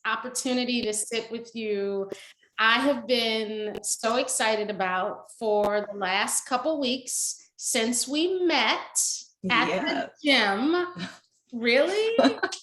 opportunity to sit with you. I have been so excited about for the last couple weeks since we met at the Yeah. gym. Really?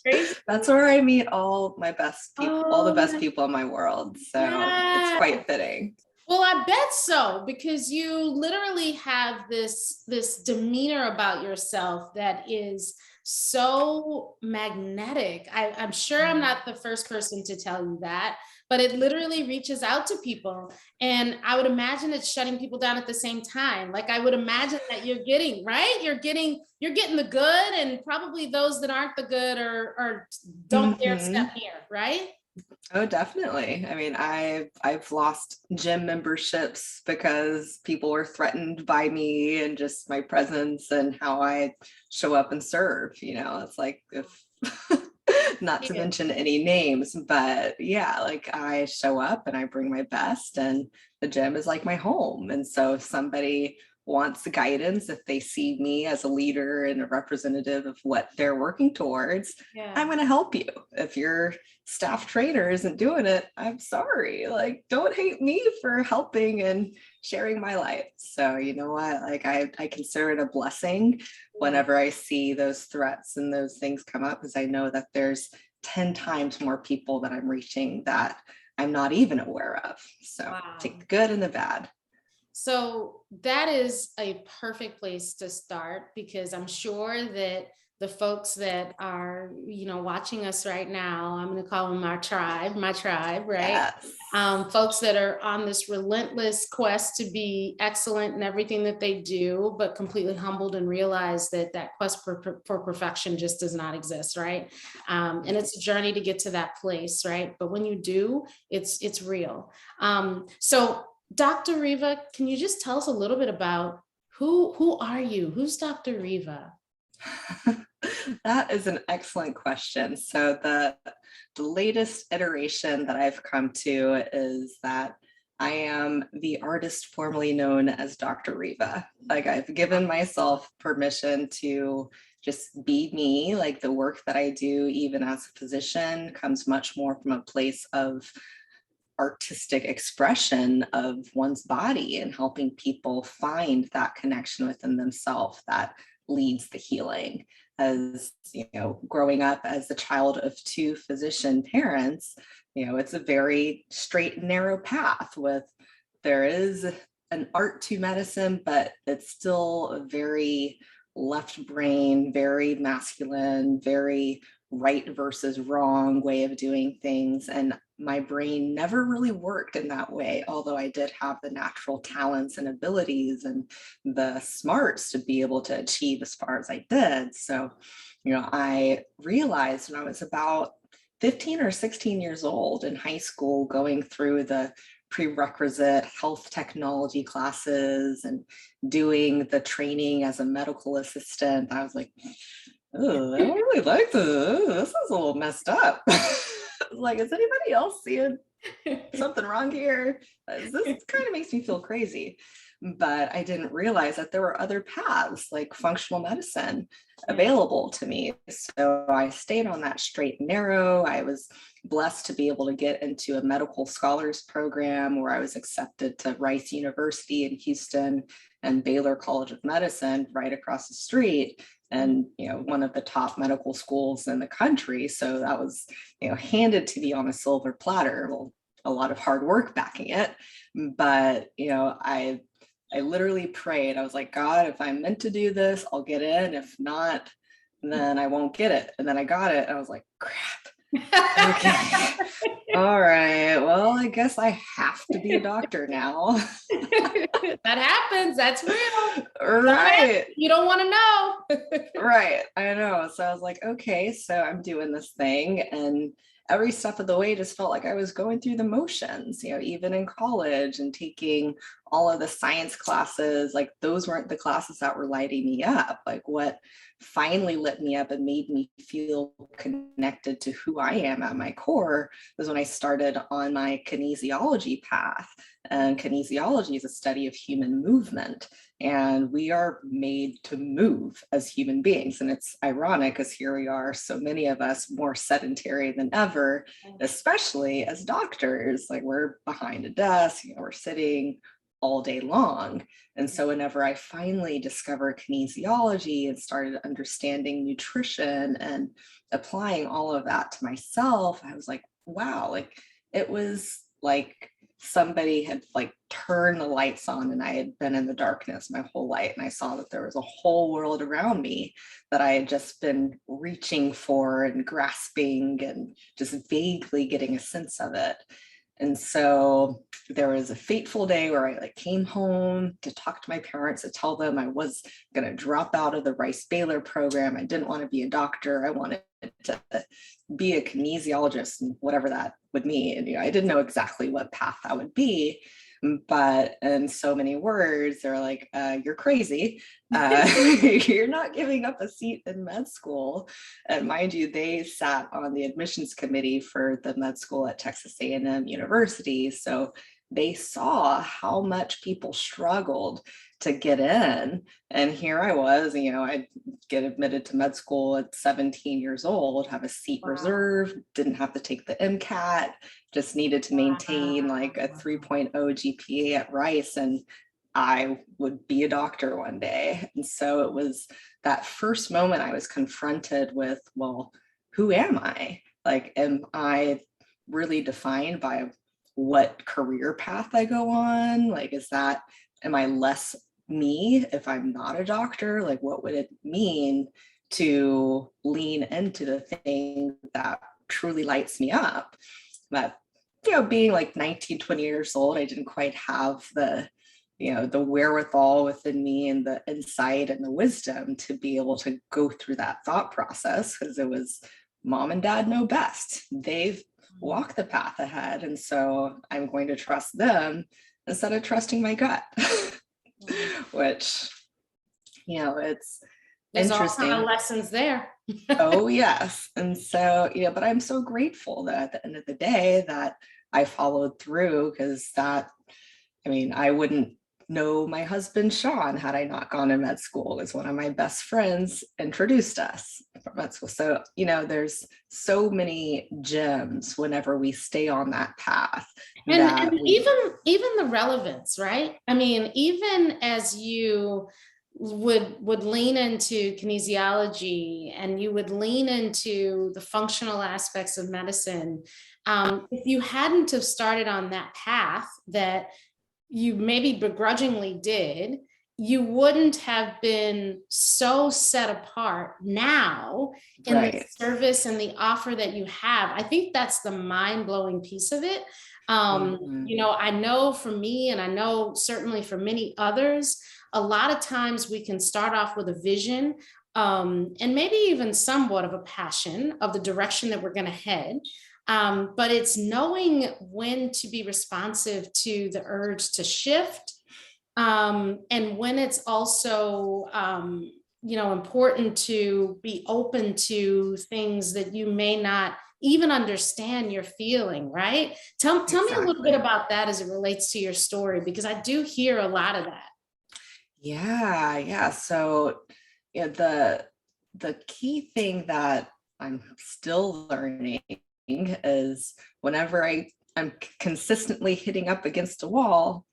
Crazy. That's where I meet all my best people, all the Oh, best people in my world. So it's yeah. quite fitting. Well, I bet so, because you literally have this demeanor about yourself that is so magnetic. I'm sure I'm not the first person to tell you that, but it literally reaches out to people. And I would imagine it's shutting people down at the same time. Like I would imagine that you're getting, right? You're getting the good, and probably those that aren't the good or don't dare Hmm. step near, right? Oh, definitely. I mean, I've lost gym memberships because people were threatened by me and just my presence and how I show up and serve. It's like if not to Yeah. mention any names, but yeah, like I show up and I bring my best, and the gym is like my home. And so if somebody wants guidance, if they see me as a leader and a representative of what they're working towards, I'm Yeah. going to help you. If your staff trainer isn't doing it, I'm sorry. Like, don't hate me for helping and sharing my life. So, you know what? Like, I consider it a blessing Yeah. whenever I see those threats and those things come up, because I know that there's 10 times more people that I'm reaching that I'm not even aware of. So, take Wow. the good and the bad. So that is a perfect place to start, because I'm sure that the folks that are, watching us right now, I'm going to call them my tribe, right? Yes. Folks that are on this relentless quest to be excellent in everything that they do, but completely humbled and realize that that quest for perfection just does not exist, right? And it's a journey to get to that place, right? But when you do, it's real. So Dr. Riva, can you just tell us a little bit about who are you? Who's Dr. Riva? That is an excellent question. So the latest iteration that I've come to is that I am the artist formerly known as Dr. Riva. Like I've given myself permission to just be me. Like the work that I do, even as a physician, comes much more from a place of artistic expression of one's body and helping people find that connection within themselves that leads the healing. As growing up as the child of two physician parents, it's a very straight and narrow path with there is an art to medicine, but it's still a very left brain, very masculine, very right versus wrong way of doing things. And my brain never really worked in that way, although I did have the natural talents and abilities and the smarts to be able to achieve as far as I did. So, I realized when I was about 15 or 16 years old in high school, going through the prerequisite health technology classes and doing the training as a medical assistant, I was like, oh, I don't really like this. This is a little messed up. Like, is anybody else seeing something wrong here? This kind of makes me feel crazy. But I didn't realize that there were other paths like functional medicine available to me. So I stayed on that straight and narrow. I was blessed to be able to get into a medical scholars program where I was accepted to Rice University in Houston and Baylor College of Medicine right across the street, and one of the top medical schools in the country. So that was handed to me on a silver platter. Well, a lot of hard work backing it, but I literally prayed. I was like, God, if I'm meant to do this, I'll get in. If not, then I won't get it. And then I got it. I was like, crap. Okay. All right. Well, I guess I have to be a doctor now. That happens. That's real. Right. You don't want to know. Right. I know. So I was like, okay, so I'm doing this thing. And every step of the way just felt like I was going through the motions, even in college and taking all of the science classes, like those weren't the classes that were lighting me up. Like what finally lit me up and made me feel connected to who I am at my core was when I started on my kinesiology path. And kinesiology is a study of human movement. And we are made to move as human beings. And it's ironic because here we are, so many of us more sedentary than ever, especially as doctors. Like we're behind a desk, we're sitting all day long. And so whenever I finally discovered kinesiology and started understanding nutrition and applying all of that to myself, I was like, wow, like it was like somebody had like turned the lights on and I had been in the darkness my whole life. And I saw that there was a whole world around me that I had just been reaching for and grasping and just vaguely getting a sense of it. And so there was a fateful day where I like came home to talk to my parents to tell them I was going to drop out of the Rice Baylor program. I didn't want to be a doctor. I wanted to be a kinesiologist and whatever that would mean. And, I didn't know exactly what path that would be, but in so many words, they're like, you're crazy. You're not giving up a seat in med school. And mind you, they sat on the admissions committee for the med school at Texas A&M University. So they saw how much people struggled to get in. And here I was, I'd get admitted to med school at 17 years old, have a seat reserved, didn't have to take the MCAT, just needed to maintain like a 3.0 GPA at Rice, and I would be a doctor one day. And so it was that first moment I was confronted with, well, who am I? Like, am I really defined by what career path I go on? Like, am I less me if I'm not a doctor? Like, what would it mean to lean into the thing that truly lights me up? But, being like 19, 20 years old, I didn't quite have the wherewithal within me and the insight and the wisdom to be able to go through that thought process, because it was mom and dad know best. They've walked the path ahead. And so I'm going to trust them instead of trusting my gut, which, it's There's interesting. all kind of lessons there. Oh, yes. And so, but I'm so grateful that at the end of the day that I followed through, because I wouldn't know my husband, Sean, had I not gone to med school, as one of my best friends introduced us from med school. So, there's so many gems whenever we stay on that path. And even the relevance, right? Even as you would lean into kinesiology and you would lean into the functional aspects of medicine, if you hadn't have started on that path that you maybe begrudgingly did, you wouldn't have been so set apart now in the service and the offer that you have. I think that's the mind-blowing piece of it. I know for me, and I know certainly for many others, a lot of times we can start off with a vision, and maybe even somewhat of a passion of the direction that we're going to head. But it's knowing when to be responsive to the urge to shift, and when it's also, important to be open to things that you may not even understand you're feeling, right? Tell me a little bit about that as it relates to your story, because I do hear a lot of that. Yeah. So, the key thing that I'm still learning is whenever I'm consistently hitting up against a wall,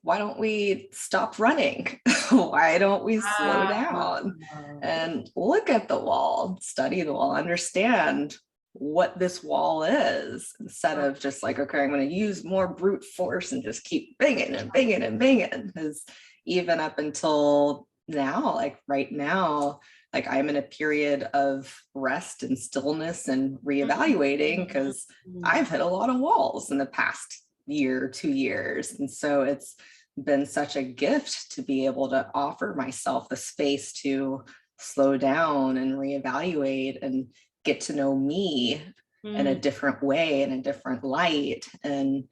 why don't we stop running? Why don't we slow down and look at the wall, study the wall, understand what this wall is, instead of just like, okay, I'm going to use more brute force and just keep banging and banging and banging. Because even up until now, like right now, like I'm in a period of rest and stillness and reevaluating, because I've hit a lot of walls in the past year, 2 years. And so it's been such a gift to be able to offer myself the space to slow down and reevaluate and get to know me in a different way, in a different light, and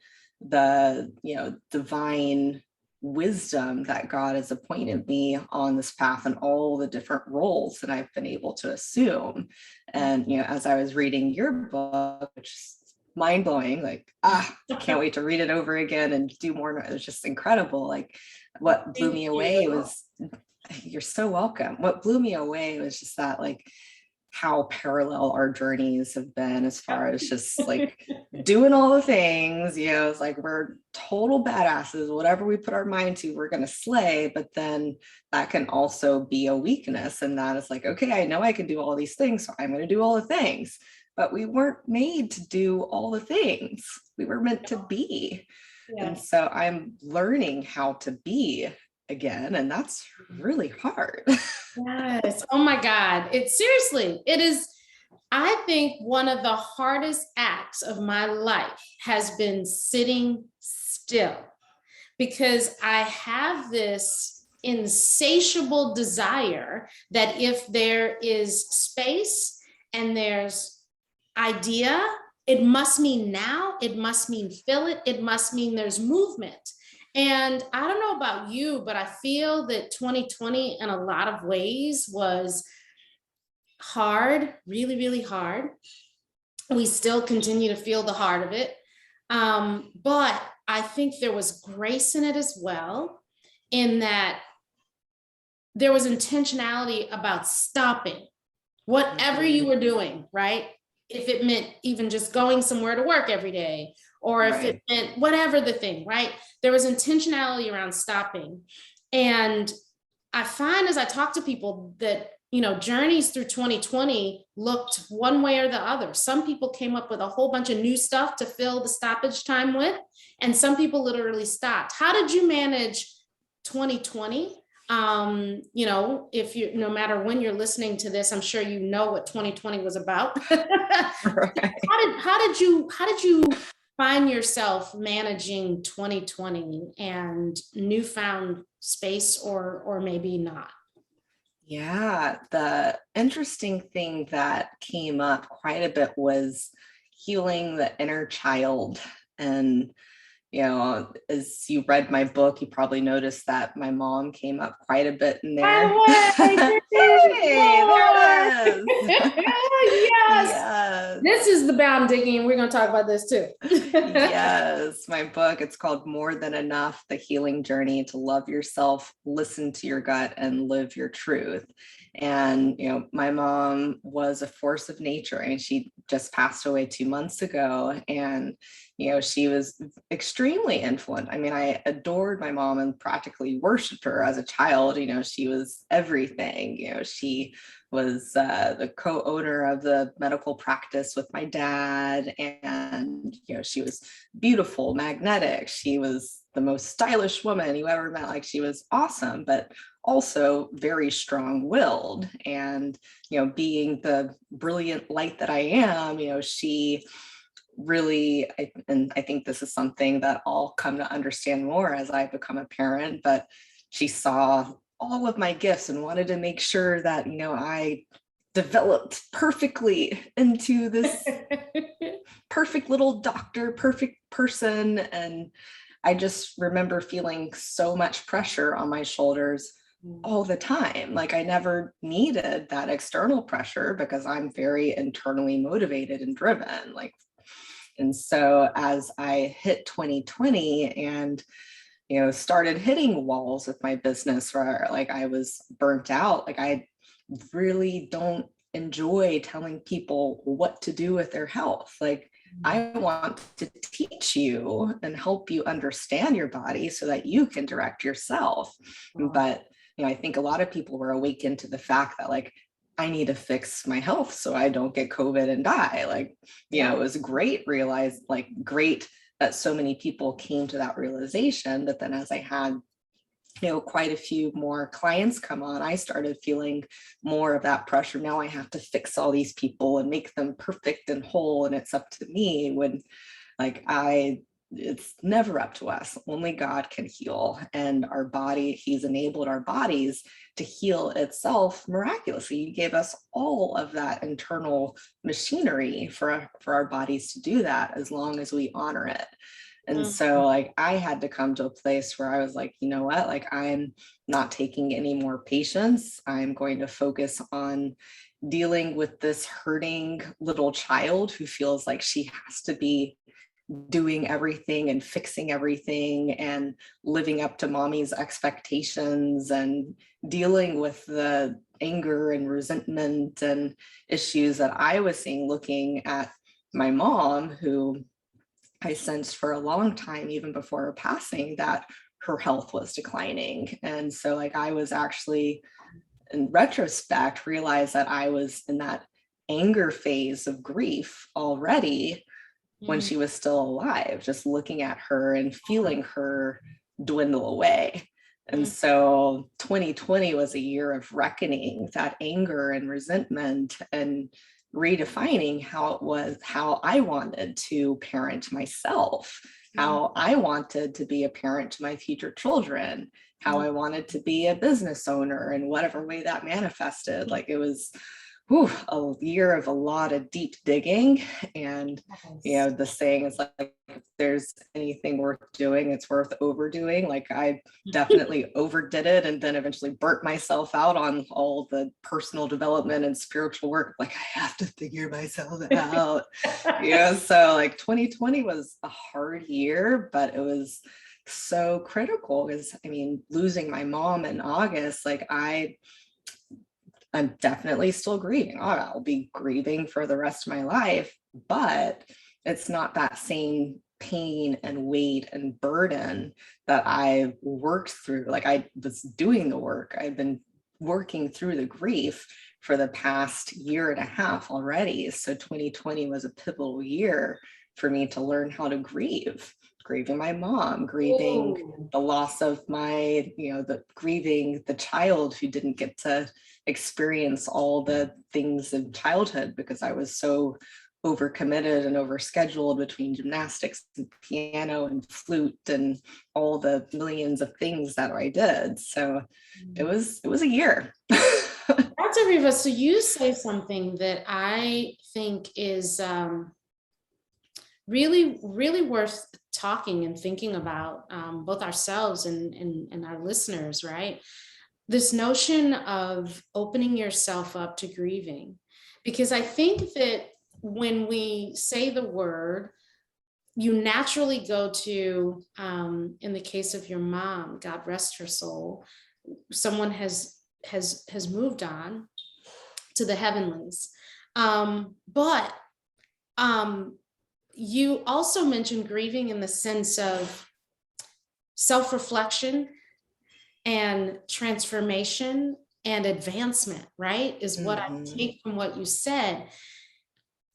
the, divine wisdom that God has appointed me on this path and all the different roles that I've been able to assume. And, as I was reading your book, which is mind blowing, like, I can't wait to read it over again and do more. It was just incredible. Like, what blew me away was, you're so welcome. What blew me away was just that, like, how parallel our journeys have been as far as just like doing all the things, it's like we're total badasses, whatever we put our mind to, we're going to slay. But then that can also be a weakness. And that is like, okay, I know I can do all these things, so I'm going to do all the things. But we weren't made to do all the things. We were meant to be. Yeah. And so I'm learning how to be again, and that's really hard. Yes. Oh my God. It is, I think one of the hardest acts of my life has been sitting still, because I have this insatiable desire that if there is space and there's idea, it must mean now, it must mean fill it, it must mean there's movement. And I don't know about you, but I feel that 2020 in a lot of ways was hard, really, really hard. We still continue to feel the heart of it. But I think there was grace in it as well, in that there was intentionality about stopping whatever you were doing, right? If it meant even just going somewhere to work every day, or if it meant whatever the thing, right? There was intentionality around stopping. And I find as I talk to people that, journeys through 2020 looked one way or the other. Some people came up with a whole bunch of new stuff to fill the stoppage time with, and some people literally stopped. How did you manage 2020? If you, no matter when you're listening to this, I'm sure you know what 2020 was about. Right. How did you find yourself managing 2020 and newfound space, or maybe not? Yeah, the interesting thing that came up quite a bit was healing the inner child. And as you read my book, you probably noticed that my mom came up quite a bit in there. Hey, there it is. Yes. Yes. This is the bound digging, and we're going to talk about this too. Yes, my book, it's called More Than Enough, The Healing Journey to Love Yourself, Listen to Your Gut, and Live Your Truth. And, my mom was a force of nature, and she just passed away 2 months ago. And, she was extremely influential. I mean, I adored my mom and practically worshiped her as a child. She was everything. She was the co-owner of the medical practice with my dad. And, she was beautiful, magnetic. She was the most stylish woman you ever met. Like, she was awesome, but also very strong-willed. And, being the brilliant light that I am, she really, and I think this is something that I'll come to understand more as I become a parent, but she saw all of my gifts and wanted to make sure that, I developed perfectly into this perfect little doctor, perfect person. And I just remember feeling so much pressure on my shoulders all the time. Like, I never needed that external pressure because I'm very internally motivated and driven. And so as I hit 2020 and, started hitting walls with my business, where like I was burnt out, like I really don't enjoy telling people what to do with their health. Like, I want to teach you and help you understand your body so that you can direct yourself. But, I think a lot of people were awakened to the fact that, like, I need to fix my health so I don't get COVID and die. Like, it was great that so many people came to that realization. But then as I had, quite a few more clients come on, I started feeling more of that pressure. Now I have to fix all these people and make them perfect and whole. And it's up to me, when it's never up to us. Only God can heal. And our body, He's enabled our bodies to heal itself miraculously. He gave us all of that internal machinery for our bodies to do that, as long as we honor it. And so like I had to come to a place where I was like, you know what, like I'm not taking any more patients. I'm going to focus on dealing with this hurting little child who feels like she has to be doing everything and fixing everything and living up to mommy's expectations and dealing with the anger and resentment and issues that I was seeing looking at my mom, who I sensed for a long time, even before her passing, that her health was declining. And so like I was actually, in retrospect, realized that I was in that anger phase of grief already when she was still alive, just looking at her and feeling her dwindle away. And so 2020 was a year of reckoning that anger and resentment and redefining how I wanted to parent myself, how I wanted to be a parent to my future children, how I wanted to be a business owner in whatever way that manifested. Like it was a year of a lot of deep digging. And, you know, the saying is like, if there's anything worth doing, it's worth overdoing. Like I definitely overdid it and then eventually burnt myself out on all the personal development and spiritual work. Like I have to figure myself out. Yeah. So like 2020 was a hard year, but it was so critical because I mean, losing my mom in August, like I'm definitely still grieving. I'll be grieving for the rest of my life, but it's not that same pain and weight and burden that I worked through. Like I was doing the work. I've been working through the grief for the past year and a half already. So 2020 was a pivotal year for me to learn how to grieving my mom, grieving the loss of my, grieving the child who didn't get to experience all the things in childhood because I was so overcommitted and overscheduled between gymnastics and piano and flute and all the millions of things that I did. So it was a year. Dr. Riva, so you say something that I think is really, really worth talking and thinking about, both ourselves and our listeners, right? This notion of opening yourself up to grieving, because I think that when we say the word, you naturally go to, in the case of your mom, God rest her soul, someone has moved on to the heavenlies. But you also mentioned grieving in the sense of self-reflection and transformation and advancement, right? Is what I take from what you said.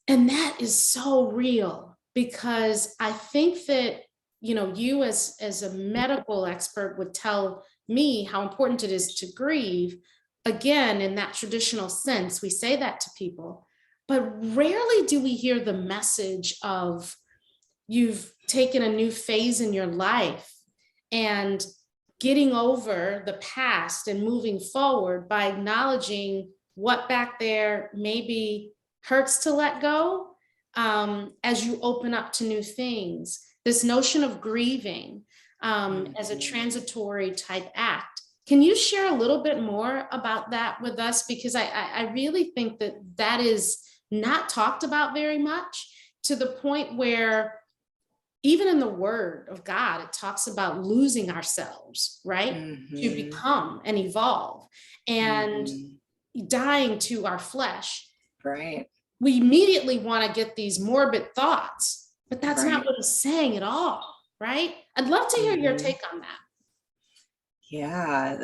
And that is so real because I think that, you as a medical expert would tell me how important it is to grieve. Again, in that traditional sense, we say that to people, but rarely do we hear the message of you've taken a new phase in your life and getting over the past and moving forward by acknowledging what back there maybe hurts to let go, as you open up to new things. This notion of grieving as a transitory type act. Can you share a little bit more about that with us? Because I really think that is not talked about very much, to the point where even in the word of God, it talks about losing ourselves, right? To become and evolve and dying to our flesh. Right. We immediately want to get these morbid thoughts, but that's not what it's saying at all, right? I'd love to hear your take on that. Yeah,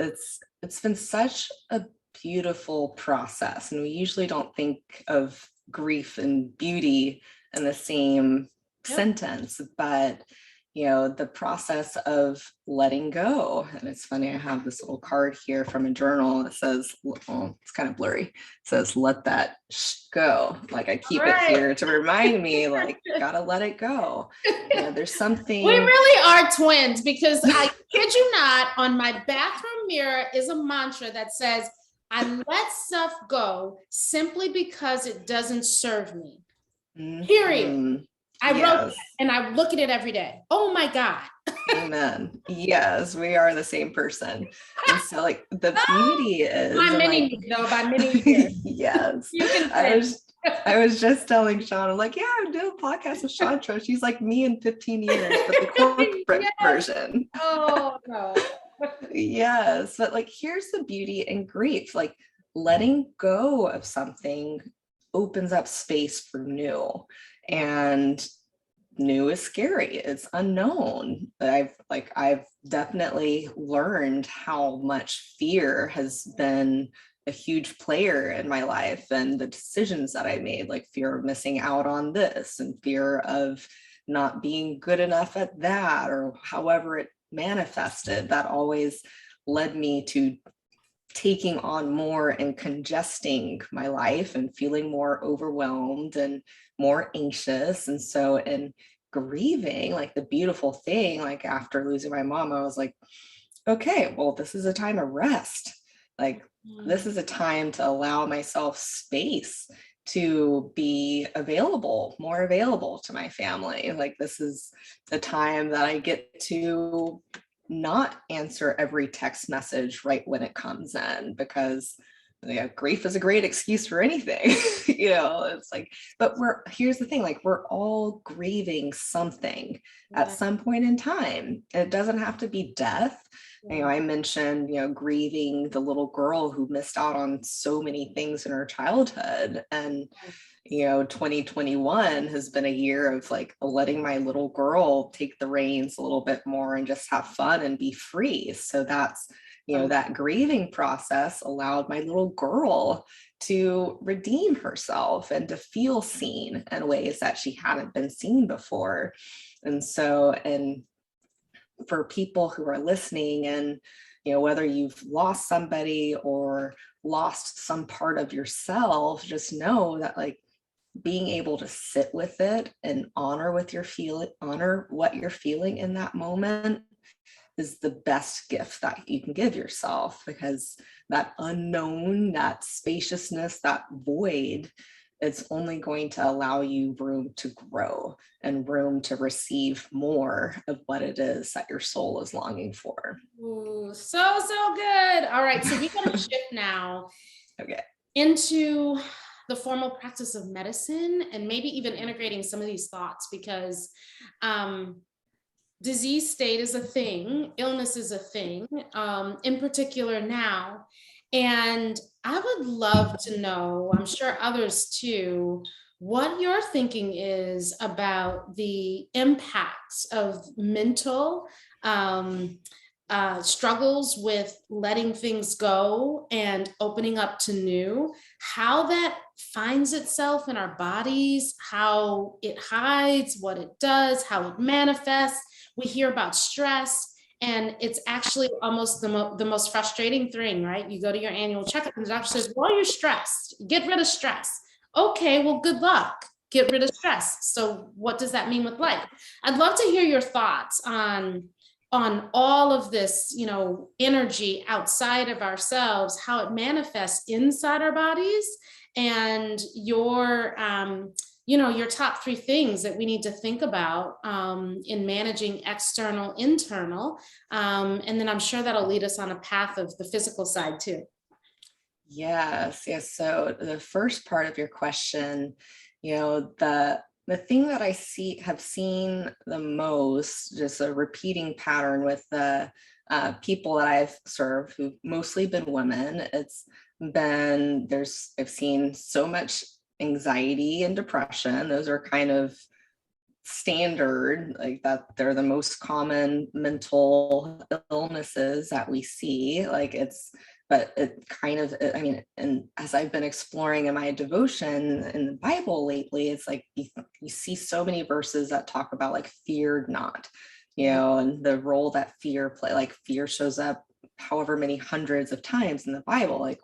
it's been such a beautiful process. And we usually don't think of grief and beauty in the same sentence, but the process of letting go. And it's funny, I have this little card here from a journal that says, well, it's kind of blurry. It says, let that go. Like I keep it here to remind me, like, gotta let it go. There's something. We really are twins, because I kid you not, on my bathroom mirror is a mantra that says, I let stuff go simply because it doesn't serve me. Period. I wrote that Yes. and I look at it every day. Oh my God. Amen. Yes, we are the same person. And so like the beauty is, By and many like, years, though, by many years. yes, You can I say. was I was just telling Sean, I'm like, yeah, I'm doing a podcast with Chantra. She's like me in 15 years, but the corporate Yes. version. Oh no. Yes, but like here's the beauty and grief. Like letting go of something opens up space for new. And new is scary. It's unknown. I've definitely learned how much fear has been a huge player in my life and the decisions that I made, like fear of missing out on this and fear of not being good enough at that, or however it manifested, that always led me to taking on more and congesting my life and feeling more overwhelmed and more anxious. And so in grieving, like the beautiful thing, like after losing my mom, I was like, okay, well, this is a time of rest. Like this is a time to allow myself space to be available, more available to my family. Like this is the time that I get to not answer every text message right when it comes in, because grief is a great excuse for anything. It's like, but here's the thing, like we're all grieving something at some point in time. It doesn't have to be death. I mentioned, grieving the little girl who missed out on so many things in her childhood. And 2021 has been a year of like letting my little girl take the reins a little bit more and just have fun and be free. So that's, that grieving process allowed my little girl to redeem herself and to feel seen in ways that she hadn't been seen before. And so, and for people who are listening, and whether you've lost somebody or lost some part of yourself, just know that like being able to sit with it and honor what you're feeling in that moment is the best gift that you can give yourself, because that unknown, that spaciousness, that void, it's only going to allow you room to grow and room to receive more of what it is that your soul is longing for. Ooh, so good. All right, so we're going to shift now into the formal practice of medicine, and maybe even integrating some of these thoughts, because disease state is a thing, illness is a thing, in particular now. And I would love to know, I'm sure others too, what your thinking is about the impacts of mental struggles with letting things go and opening up to new, how that finds itself in our bodies, how it hides, what it does, how it manifests. We hear about stress, and it's actually almost the most frustrating thing, right? You go to your annual checkup and the doctor says, well, you're stressed. Get rid of stress. Okay, well, good luck. Get rid of stress. So what does that mean with life? I'd love to hear your thoughts on all of this, energy outside of ourselves, how it manifests inside our bodies, and your top 3 things that we need to think about in managing external, internal. And then I'm sure that'll lead us on a path of the physical side too. Yes. So the first part of your question, the thing that I have seen the most, just a repeating pattern with the people that I've served, who've mostly been women, I've seen so much anxiety and depression. Those are kind of standard, like that they're the most common mental illnesses that we see. But it kind of, and as I've been exploring in my devotion in the Bible lately, it's like you see so many verses that talk about like fear not, and the role that fear play. Like fear shows up however many hundreds of times in the Bible. Like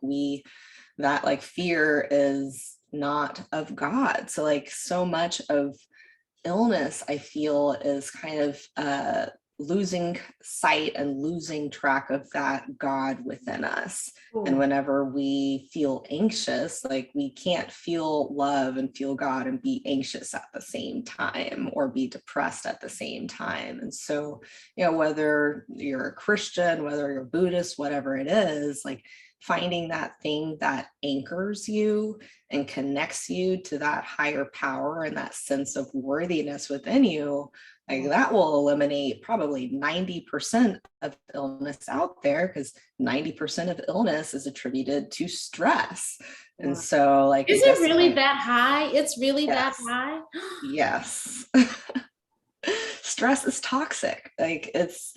fear is not of God. So like so much of illness, I feel, is kind of losing sight and losing track of that God within us. And Ooh. whenever we feel anxious, like we can't feel love and feel God and be anxious at the same time, or be depressed at the same time. And so, whether you're a Christian, whether you're Buddhist, whatever it is, like finding that thing that anchors you and connects you to that higher power and that sense of worthiness within you, like that will eliminate probably 90% of illness out there, because 90% of illness is attributed to stress. And Wow. so, like, Is I it guess really that high? It's really that yes, high? yes. Stress is toxic. Like it's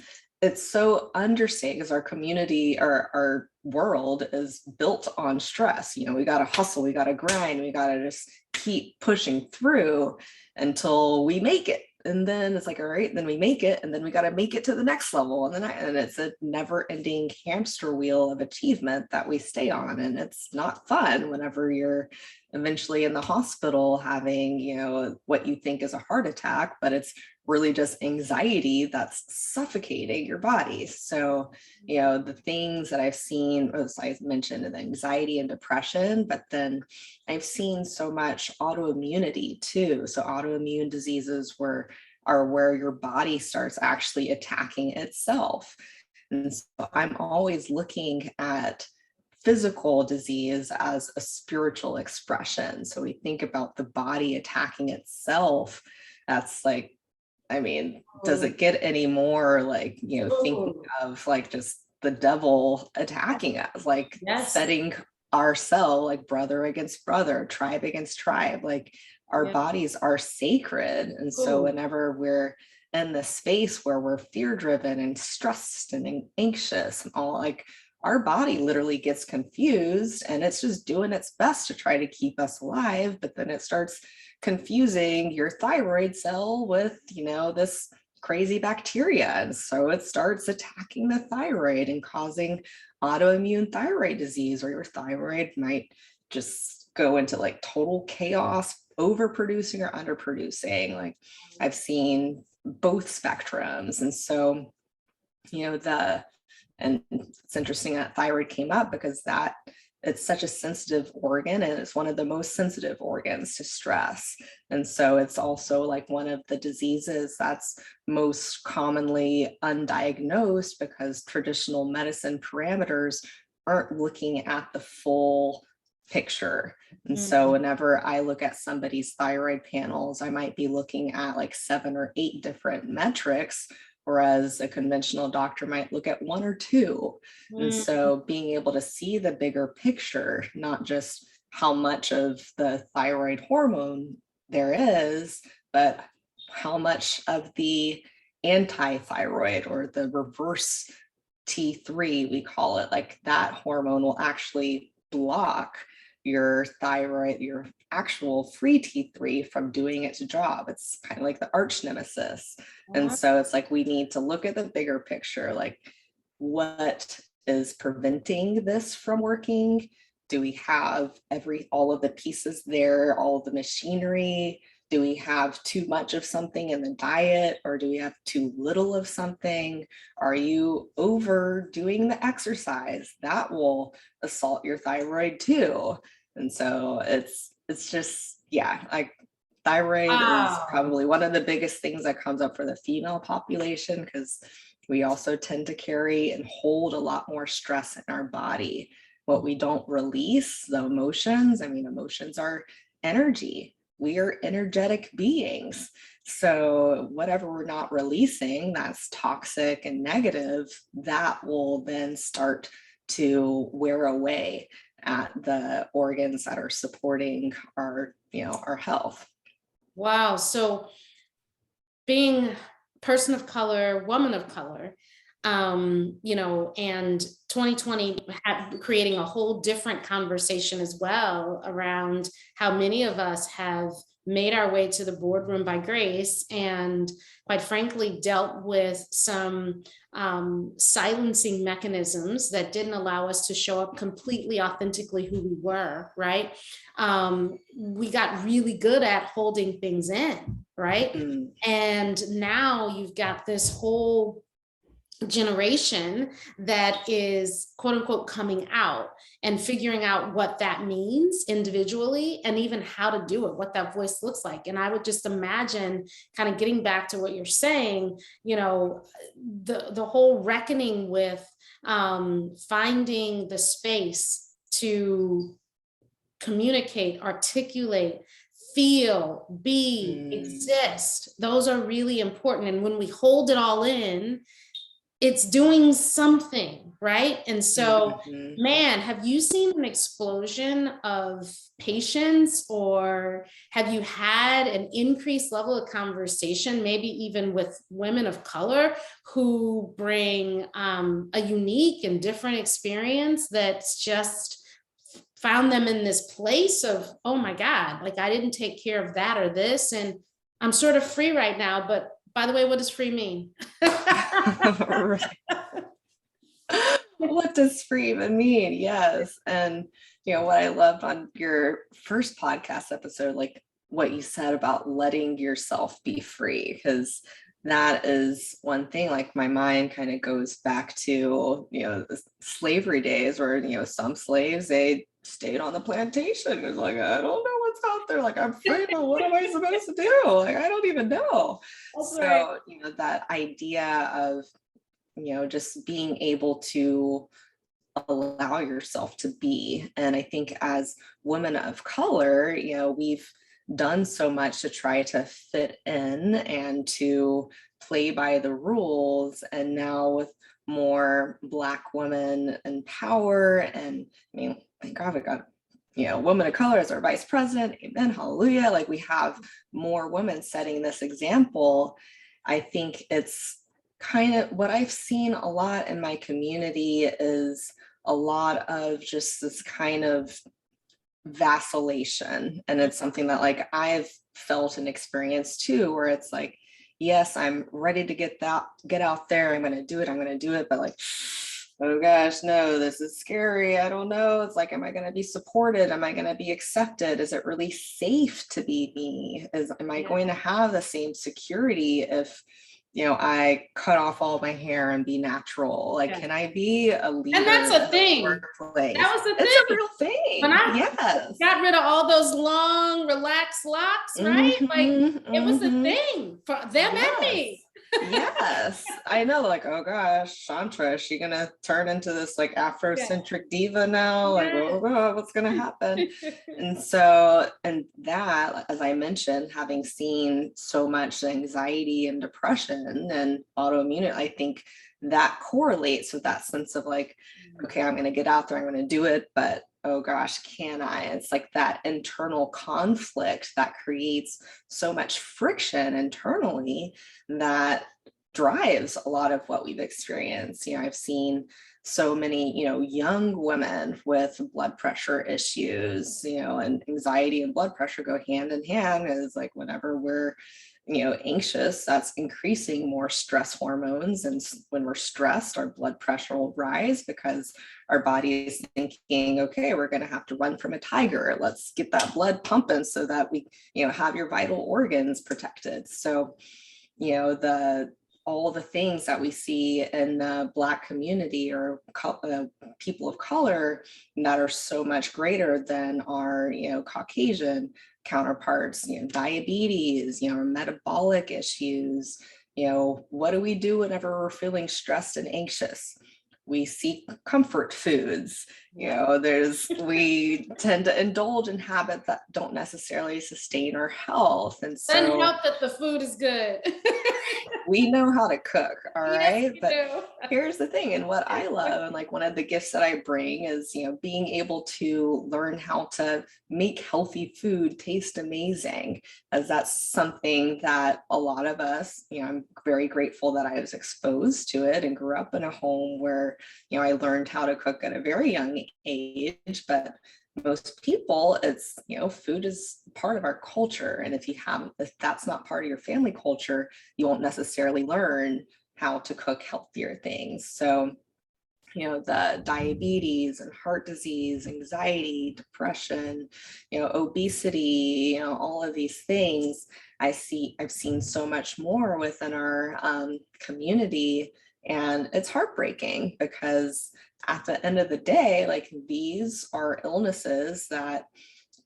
so understated, because our community, our world is built on stress. We got to hustle, we got to grind, we got to just keep pushing through until we make it. And then it's like, all right, then we make it, and then we got to make it to the next level. And it's a never ending hamster wheel of achievement that we stay on. And it's not fun whenever you're eventually in the hospital having, what you think is a heart attack, but it's really just anxiety that's suffocating your body. So, the things that I've seen, as I mentioned, the anxiety and depression, but then I've seen so much autoimmunity too. So autoimmune diseases are where your body starts actually attacking itself. And so I'm always looking at physical disease as a spiritual expression. So we think about the body attacking itself. That's like, does it get any more like, thinking Ooh. of like just the devil attacking us, like Yes. setting ourselves like brother against brother, tribe against tribe, like our Yeah. bodies are sacred. And so Ooh. whenever we're in the space where we're fear driven and stressed and anxious and all, like our body literally gets confused, and it's just doing its best to try to keep us alive. But then it starts confusing your thyroid cell with, this crazy bacteria. And so it starts attacking the thyroid and causing autoimmune thyroid disease, or your thyroid might just go into like total chaos, overproducing or underproducing. Like I've seen both spectrums. And so, and it's interesting that thyroid came up, because it's such a sensitive organ, and it's one of the most sensitive organs to stress. And so it's also like one of the diseases that's most commonly undiagnosed, because traditional medicine parameters aren't looking at the full picture. And so whenever I look at somebody's thyroid panels, I might be looking at like 7 or 8 different metrics, whereas a conventional doctor might look at 1 or 2. And Mm. so being able to see the bigger picture, not just how much of the thyroid hormone there is, but how much of the anti-thyroid, or the reverse T3, we call it, like that hormone will actually block your thyroid, your actual free T3, from doing its job. It's kind of like the arch nemesis. And so it's like we need to look at the bigger picture, like what is preventing this from working? Do we have all of the pieces there, all of the machinery? Do we have too much of something in the diet, or do we have too little of something? Are you overdoing the exercise? That will assault your thyroid too. And so it's just, yeah, like thyroid is Wow. probably one of the biggest things that comes up for the female population, because we also tend to carry and hold a lot more stress in our body. What we don't release, the emotions, emotions are energy. We are energetic beings. So whatever we're not releasing that's toxic and negative, that will then start to wear away at the organs that are supporting our, our health. Wow. So being person of color, woman of color, and 2020 creating a whole different conversation as well around how many of us have made our way to the boardroom by grace, and quite frankly, dealt with some silencing mechanisms that didn't allow us to show up completely authentically who we were, right? We got really good at holding things in, right? And now you've got this whole generation that is quote unquote coming out and figuring out what that means individually, and even how to do it, what that voice looks like. And I would just imagine, kind of getting back to what you're saying, the whole reckoning with finding the space to communicate, articulate, feel, be, exist. Those are really important. And when we hold it all in, it's doing something, right? And so, man, have you seen an explosion of patients, or have you had an increased level of conversation, maybe even with women of color who bring a unique and different experience that's just found them in this place of, oh my God, like I didn't take care of that or this, and I'm sort of free right now. But by the way, what does free mean? What does free even mean? Yes. And what I loved on your first podcast episode, like what you said about letting yourself be free, because that is one thing. Like my mind kind of goes back to the slavery days where some slaves, they stayed on the plantation. It's like, I don't know what's out there. Like I'm free, but what am I supposed to do? Like I don't even know. That's so right. That idea of just being able to allow yourself to be. And I think as women of color, we've done so much to try to fit in and to play by the rules. And now with more Black women in power, and I mean, thank God we got women of color as our vice president. Amen. Hallelujah. Like we have more women setting this example. I think it's kind of what I've seen a lot in my community is a lot of just this kind of vacillation. And it's something that like I've felt and experienced too, where it's like, yes, I'm ready to get out there. I'm going to do it. But like, oh gosh, no, this is scary. I don't know. It's like, am I going to be supported? Am I going to be accepted? Is it really safe to be me? Am I going to have the same security if I cut off all my hair and be natural? Like, can I be a leader? And that's a thing. Workplace? That was the thing. It's a real thing. When I got rid of all those long, relaxed locks, right? Like it was a thing for them and me. Yes, I know. Like, oh gosh, Chantra, is she gonna turn into this like Afrocentric diva now? Like, oh God, what's gonna happen? And that, as I mentioned, having seen so much anxiety and depression and autoimmune, I think that correlates with that sense of like, okay, I'm gonna get out there, I'm gonna do it, but oh gosh, can I? It's like that internal conflict that creates so much friction internally that drives a lot of what we've experienced. I've seen so many, young women with blood pressure issues, and anxiety and blood pressure go hand in hand. Is like whenever we're anxious, that's increasing more stress hormones. And when we're stressed, our blood pressure will rise because our body is thinking, okay, we're going to have to run from a tiger. Let's get that blood pumping so that we, have your vital organs protected. So, all the things that we see in the Black community or people of color that are so much greater than our, Caucasian counterparts, diabetes, metabolic issues, what do we do whenever we're feeling stressed and anxious? We seek comfort foods. We tend to indulge in habits that don't necessarily sustain our health. And so doesn't help that the food is good. we know how to cook, all right? Yes, but here's the thing, and what I love, and like one of the gifts that I bring is, being able to learn how to make healthy food taste amazing, as that's something that a lot of us, I'm very grateful that I was exposed to it and grew up in a home where, I learned how to cook at a very young age, but most people, it's, food is part of our culture. And if that's not part of your family culture, you won't necessarily learn how to cook healthier things. So, the diabetes and heart disease, anxiety, depression, obesity, all of these things, I've seen so much more within our community. And it's heartbreaking because at the end of the day, like, these are illnesses that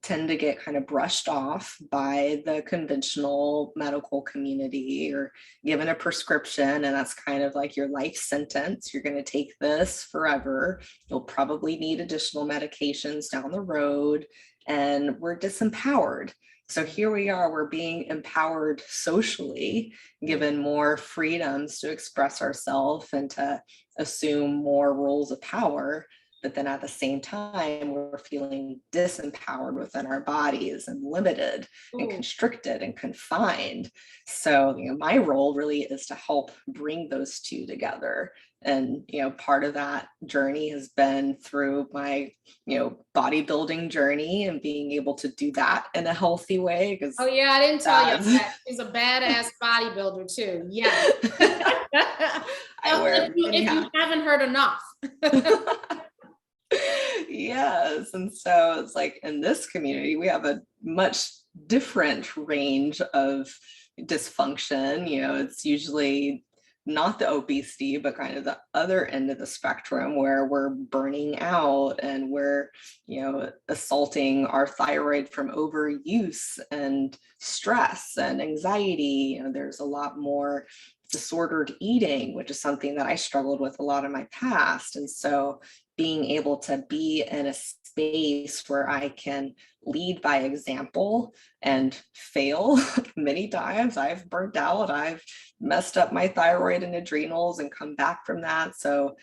tend to get kind of brushed off by the conventional medical community, or given a prescription, and that's kind of like your life sentence. You're going to take this forever. You'll probably need additional medications down the road, and we're disempowered. So here we are, we're being empowered socially, given more freedoms to express ourselves and to assume more roles of power. But then at the same time, we're feeling disempowered within our bodies and limited and constricted and confined. So, my role really is to help bring those two together. And, part of that journey has been through my, bodybuilding journy and being able to do that in a healthy way. Oh yeah, I didn't tell you that. She's a badass bodybuilder too. Yeah. If you haven't heard enough. Yes. And so it's like, in this community, we have a much different range of dysfunction. It's usually not the obesity, but kind of the other end of the spectrum, where we're burning out and we're, assaulting our thyroid from overuse and stress and anxiety. There's a lot more disordered eating, which is something that I struggled with a lot in my past. And so being able to be in a space where I can lead by example and fail many times. I've burnt out, I've messed up my thyroid and adrenals and come back from that. So,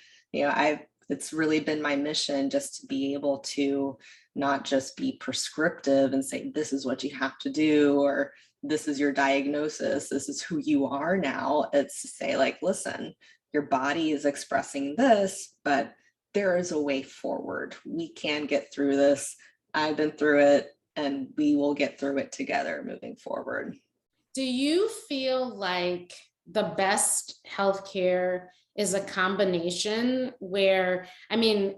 it's really been my mission just to be able to not just be prescriptive and say, this is what you have to do, or this is your diagnosis, this is who you are now. It's to say, like, listen, your body is expressing this, but there is a way forward. We can get through this. I've been through it, and we will get through it together moving forward. Do you feel like the best healthcare is a combination where,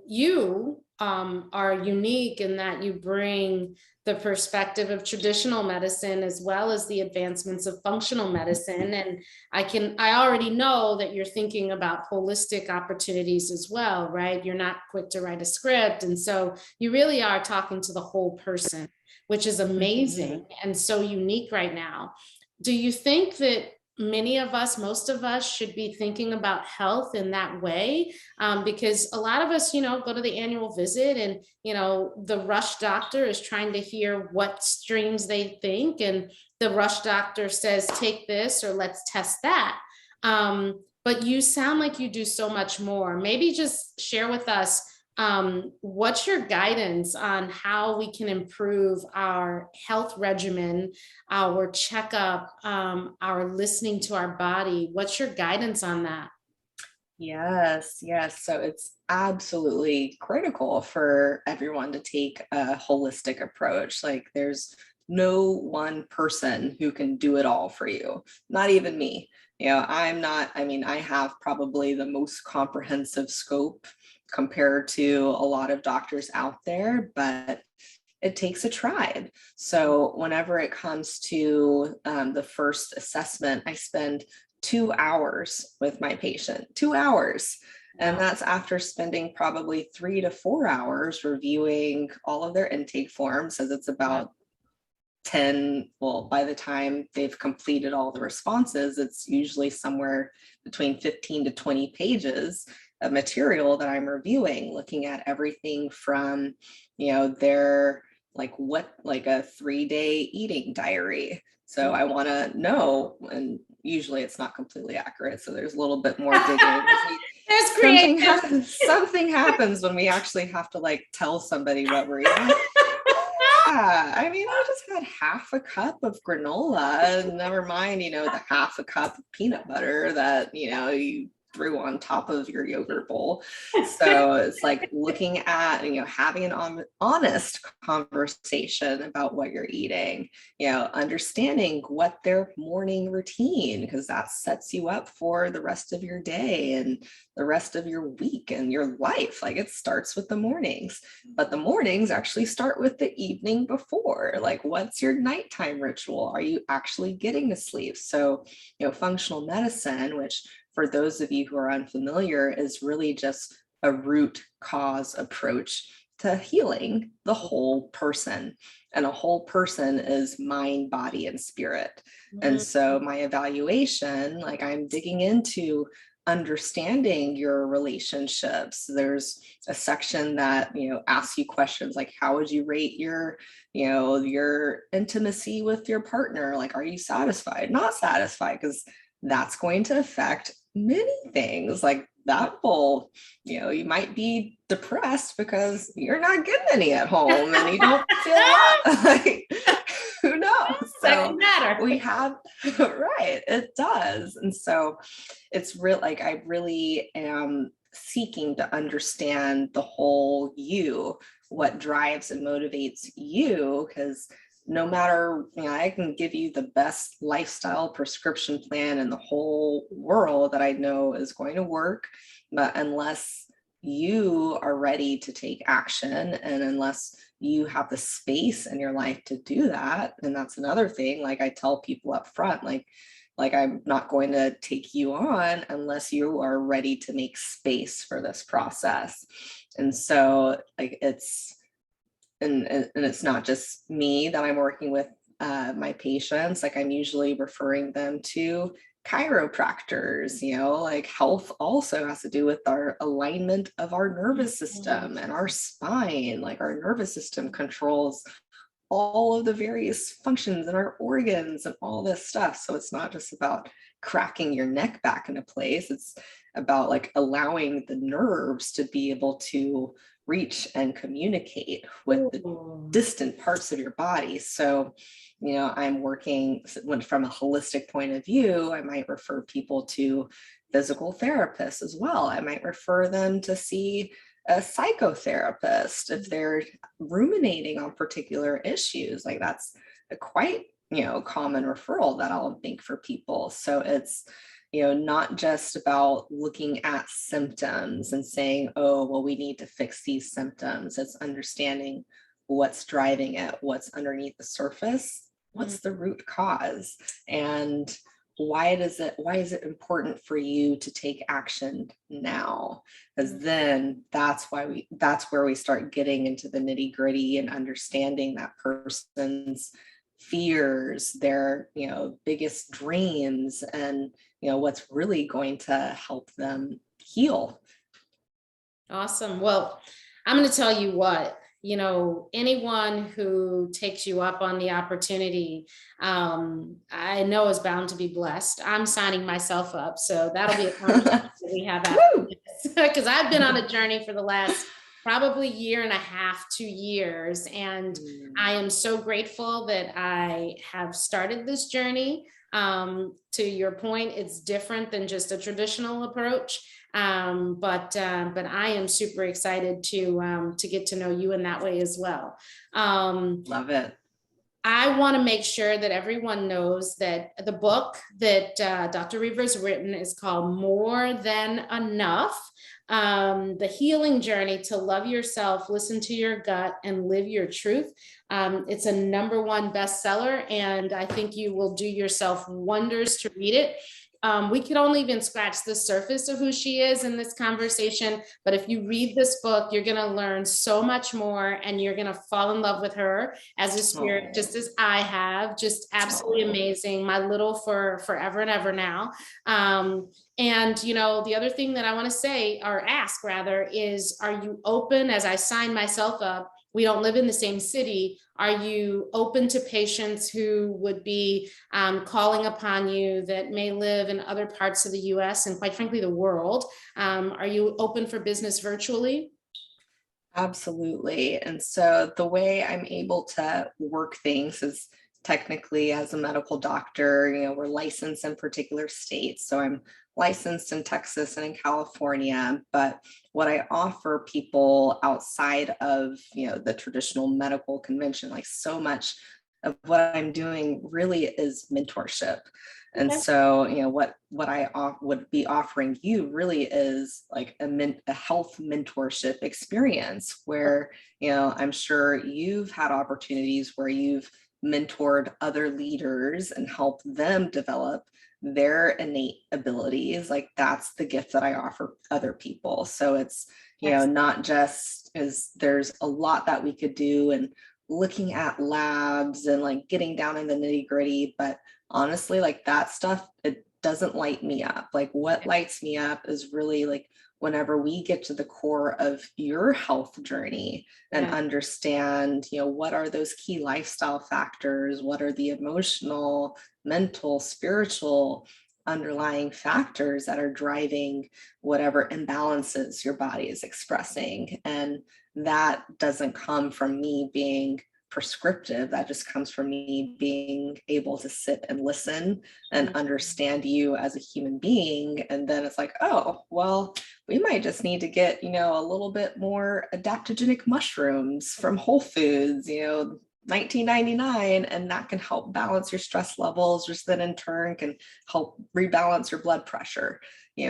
you are unique in that you bring the perspective of traditional medicine as well as the advancements of functional medicine. And I already know that you're thinking about holistic opportunities as well, right? You're not quick to write a script. And so you really are talking to the whole person, which is amazing and so unique right now. Do you think that most of us should be thinking about health in that way? Because a lot of us, go to the annual visit, and, the rush doctor is trying to hear what streams they think. And the rush doctor says, take this, or let's test that. But you sound like you do so much more. Maybe just share with us, what's your guidance on how we can improve our health regimen, our checkup, our listening to our body? What's your guidance on that? Yes. So it's absolutely critical for everyone to take a holistic approach. Like, there's no one person who can do it all for you, not even me. I have probably the most comprehensive scope compared to a lot of doctors out there, but it takes a tribe. So whenever it comes to the first assessment, I spend 2 hours with my patient, 2 hours. And that's after spending probably 3 to 4 hours reviewing all of their intake forms, as it's about 10, well, by the time they've completed all the responses, it's usually somewhere between 15 to 20 pages of material that I'm reviewing, looking at everything from, their like a 3-day eating diary. So I want to know, and usually it's not completely accurate, so there's a little bit more digging. Something happens when we actually have to like tell somebody what we're eating. I just had half a cup of granola, and never mind, the half a cup of peanut butter that, you threw on top of your yogurt bowl. So it's like looking at, having an honest conversation about what you're eating, understanding what their morning routine, because that sets you up for the rest of your day and the rest of your week and your life. Like it starts with the mornings, but the mornings actually start with the evening before. Like, what's your nighttime ritual? Are you actually getting to sleep? So, functional medicine, which for those of you who are unfamiliar, is really just a root cause approach to healing the whole person. And a whole person is mind, body, and spirit. And so my evaluation, like I'm digging into understanding your relationships. There's a section that, asks you questions like, how would you rate your intimacy with your partner? Like, are you satisfied, not satisfied? Because that's going to affect many things. Like that will, you might be depressed because you're not getting any at home and you don't feel like, who knows? So we have, right, it does. And so it's real, like I really am seeking to understand the whole you, what drives and motivates you, because no matter, I can give you the best lifestyle prescription plan in the whole world that I know is going to work, but unless you are ready to take action and unless you have the space in your life to do that, and that's another thing, like I tell people up front, like I'm not going to take you on unless you are ready to make space for this process. And so like it's not just me that I'm working with my patients. Like I'm usually referring them to chiropractors, like health also has to do with our alignment of our nervous system and our spine. Like our nervous system controls all of the various functions in our organs and all this stuff. So it's not just about cracking your neck back into place. It's about like allowing the nerves to be able to reach and communicate with the distant parts of your body. So, I'm working from a holistic point of view. I might refer people to physical therapists as well. I might refer them to see a psychotherapist if they're ruminating on particular issues. Like that's a quite, common referral that I'll make for people. So it's, not just about looking at symptoms and saying, oh, well, we need to fix these symptoms. It's understanding what's driving it, what's underneath the surface, what's the root cause, and why is it important for you to take action now? Because then that's where we start getting into the nitty gritty and understanding that person's fears, their, biggest dreams, and, what's really going to help them heal. Awesome. Well, I'm going to tell you what, anyone who takes you up on the opportunity, I know is bound to be blessed. I'm signing myself up. So that'll be a conversation that we have after this, because I've been on a journey for the last probably year and a half, 2 years. And I am so grateful that I have started this journey. To your point, it's different than just a traditional approach. But I am super excited to get to know you in that way as well. Love it. I want to make sure that everyone knows that the book that Dr. Riva has written is called More Than Enough. The healing journey to love yourself, listen to your gut, and live your truth. It's a #1 bestseller, and I think you will do yourself wonders to read it. We could only even scratch the surface of who she is in this conversation, but if you read this book, you're going to learn so much more, and you're going to fall in love with her as a spirit, just as I have. Just absolutely amazing. My little for forever and ever now. And, the other thing that I want to say, or ask rather, is, are you open? As I sign myself up, we don't live in the same city. Are you open to patients who would be calling upon you that may live in other parts of the US and quite frankly, the world? Are you open for business virtually? Absolutely. And so the way I'm able to work things is technically as a medical doctor, we're licensed in particular states. So I'm licensed in Texas and in California, but what I offer people outside of, the traditional medical convention, like so much of what I'm doing really is mentorship. And Okay. so, what I would be offering you really is like a health mentorship experience where, I'm sure you've had opportunities where you've mentored other leaders and helped them develop their innate abilities. Like that's the gift that I offer other people. So it's, Excellent. not just is there's a lot that we could do and looking at labs and like getting down in the nitty gritty, but honestly, like that stuff, it doesn't light me up. Like what lights me up is really like whenever we get to the core of your health journey and Yeah. understand, what are those key lifestyle factors? What are the emotional, mental, spiritual underlying factors that are driving whatever imbalances your body is expressing? And that doesn't come from me being prescriptive. That just comes from me being able to sit and listen and understand you as a human being. And then it's like, oh, well, we might just need to get, a little bit more adaptogenic mushrooms from Whole Foods, $19.99, and that can help balance your stress levels, which then in turn can help rebalance your blood pressure.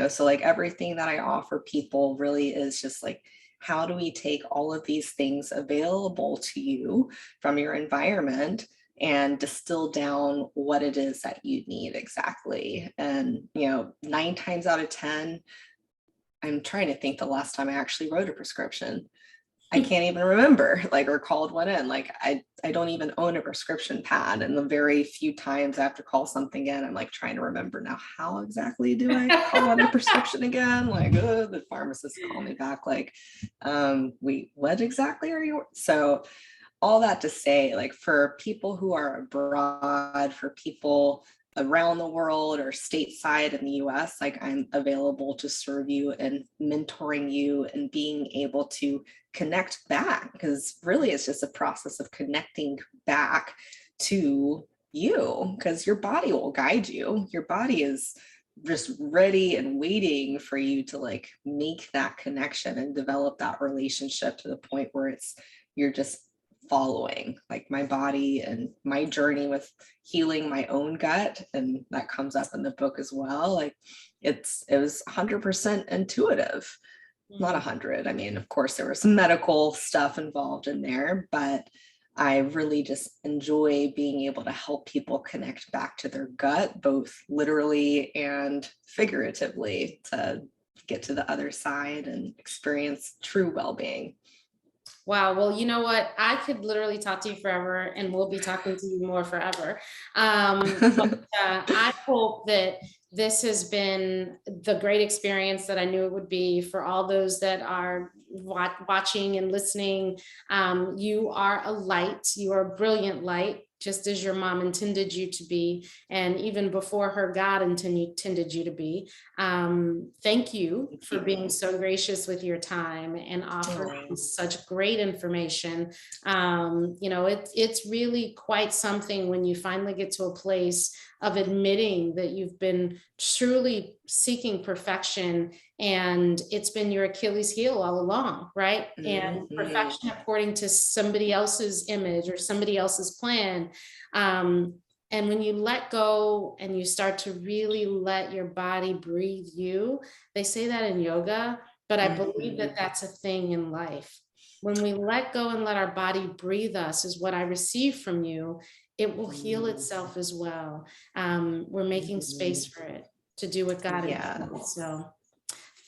So like everything that I offer people really is just like, how do we take all of these things available to you from your environment and distill down what it is that you need exactly? And, 9 times out of 10, I'm trying to think the last time I actually wrote a prescription. I can't even remember, like, or called one in. Like, I don't even own a prescription pad. And the very few times I have to call something in, I'm like trying to remember now, how exactly do I call in a prescription again? Like, the pharmacist call me back, like, what exactly are you? So all that to say, like for people who are abroad, for people around the world or stateside in the US, like I'm available to serve you and mentoring you and being able to connect back, because really it's just a process of connecting back to you, because your body will guide you. Your body is just ready and waiting for you to like make that connection and develop that relationship to the point where you're just following. Like my body and my journey with healing my own gut, and that comes up in the book as well. Like it was 100% intuitive. Not 100. I mean, of course there was some medical stuff involved in there, but I really just enjoy being able to help people connect back to their gut, both literally and figuratively, to get to the other side and experience true well-being. Wow. Well, you know what? I could literally talk to you forever, and we'll be talking to you more forever. I hope that this has been the great experience that I knew it would be for all those that are watching and listening. You are a light. You are a brilliant light, just as your mom intended you to be. And even before her, God intended you to be. Thank you for being so gracious with your time and offering such great information. It's really quite something when you finally get to a place of admitting that you've been truly seeking perfection, and it's been your Achilles heel all along, right? And perfection according to somebody else's image or somebody else's plan. And when you let go and you start to really let your body breathe you, they say that in yoga, but I believe that that's a thing in life. When we let go and let our body breathe us, is what I receive from you, it will heal itself as well. We're making space for it to do what God intended. So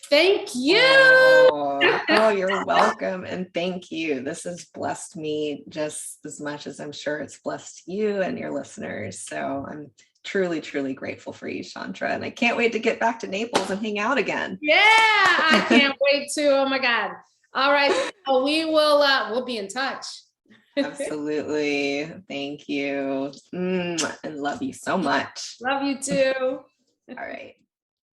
thank you. Oh, you're welcome. And thank you. This has blessed me just as much as I'm sure it's blessed you and your listeners. So I'm truly, truly grateful for you, Chandra. And I can't wait to get back to Naples and hang out again. Yeah, I can't wait to. Oh my God. All right. We'll be in touch. Absolutely. Thank you. And love you so much. Love you too. All right.